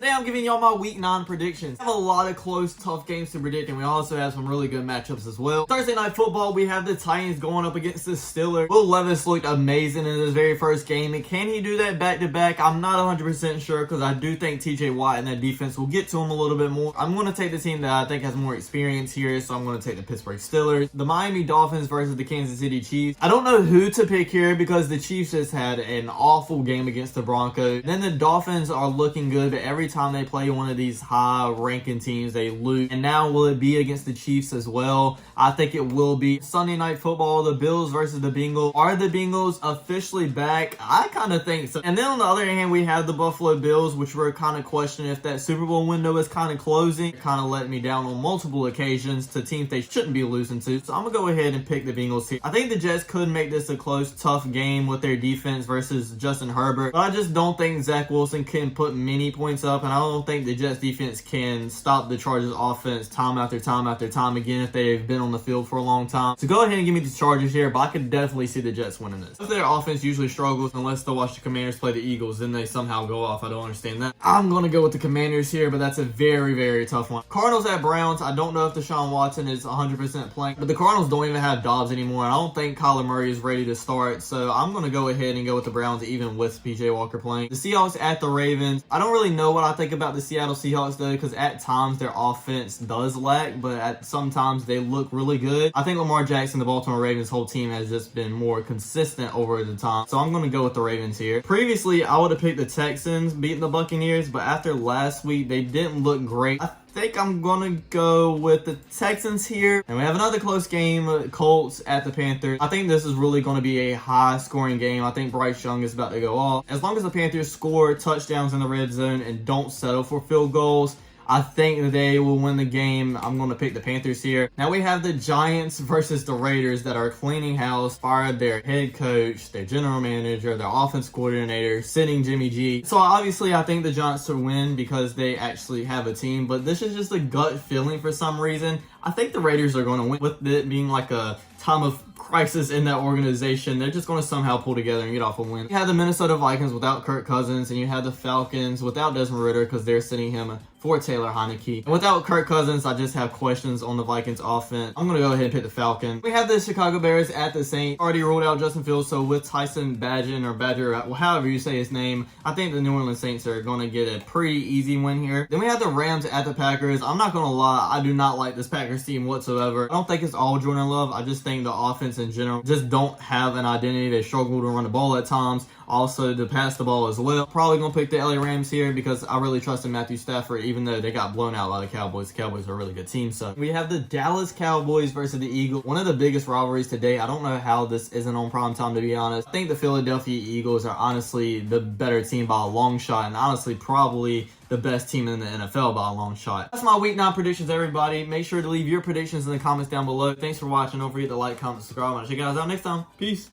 Today I'm giving y'all my week 9 predictions. We have a lot of close, tough games to predict, and we also have some really good matchups as well. Thursday night football, we have the Titans going up against the Steelers. Will Levis looked amazing in his very first game, and can he do that back-to-back? I'm not 100% sure, because I do think TJ Watt and that defense will get to him a little bit more. I'm going to take the team that I think has more experience here, so I'm going to take the Pittsburgh Steelers. The Miami Dolphins versus the Kansas City Chiefs. I don't know who to pick here, because the Chiefs just had an awful game against the Broncos. Then the Dolphins are looking good, but every time they play one of these high-ranking teams, they lose. And now will it be against the Chiefs as well? I think it will be. Sunday night football, the Bills versus the Bengals. Are the Bengals officially back? I kind of think so. And then on the other hand, we have the Buffalo Bills, which we're kind of questioning if that Super Bowl window is kind of closing. Kind of letting me down on multiple occasions to teams they shouldn't be losing to. So I'm going to go ahead and pick the Bengals here. I think the Jets could make this a close, tough game with their defense versus Justin Herbert. But I just don't think Zach Wilson can put many points up, and I don't think the Jets defense can stop the Chargers offense time after time after time again if they've been on the field for a long time. So go ahead and give me the Chargers here, but I could definitely see the Jets winning this. If their offense usually struggles unless they watch the Commanders play the Eagles, then they somehow go off. I don't understand that. I'm going to go with the Commanders here, but that's a very, very tough one. Cardinals at Browns. I don't know if Deshaun Watson is 100% playing, but the Cardinals don't even have Dobbs anymore, and I don't think Kyler Murray is ready to start, so I'm going to go ahead and go with the Browns even with PJ Walker playing. The Seahawks at the Ravens. I don't really know what I think about the Seattle Seahawks though, because at times their offense does lack, but at sometimes they look really good. I think Lamar Jackson, the Baltimore Ravens whole team, has just been more consistent over the time, so I'm going to go with the Ravens here. Previously, I would have picked the Texans beating the Buccaneers, but after last week, they didn't look great. I think I'm going to go with the Texans here. And we have another close game, Colts at the Panthers. I think this is really going to be a high-scoring game. I think Bryce Young is about to go off. As long as the Panthers score touchdowns in the red zone and don't settle for field goals, I think they will win the game. I'm going to pick the Panthers here. Now we have the Giants versus the Raiders that are cleaning house, fired their head coach, their general manager, their offense coordinator, sitting Jimmy G. So obviously I think the Giants will win because they actually have a team, but this is just a gut feeling for some reason. I think the Raiders are going to win, with it being like a time of crisis in that organization. They're just going to somehow pull together and get off a win. You have the Minnesota Vikings without Kirk Cousins, and you have the Falcons without Desmond Ridder because they're sitting him for Taylor Heineke. And without Kirk Cousins, I just have questions on the Vikings offense. I'm going to go ahead and pick the Falcons. We have the Chicago Bears at the Saints. Already ruled out Justin Fields, so with Tyson Badger, however you say his name, I think the New Orleans Saints are going to get a pretty easy win here. Then we have the Rams at the Packers. I'm not going to lie, I do not like this Packers team whatsoever. I don't think it's all Jordan Love. I just think the offense in general just don't have an identity. They struggle to run the ball at times, also to pass the ball as well. Probably going to pick the LA Rams here because I really trust in Matthew Stafford, even though they got blown out by the Cowboys. The Cowboys are a really good team. So we have the Dallas Cowboys versus the Eagles. One of the biggest rivalries today. I don't know how this isn't on prime time, to be honest. I think the Philadelphia Eagles are honestly the better team by a long shot, and honestly probably the best team in the NFL by a long shot. That's my week 9 predictions, everybody. Make sure to leave your predictions in the comments down below. Thanks for watching. Don't forget to like, comment, subscribe. I'll check you guys out next time. Peace.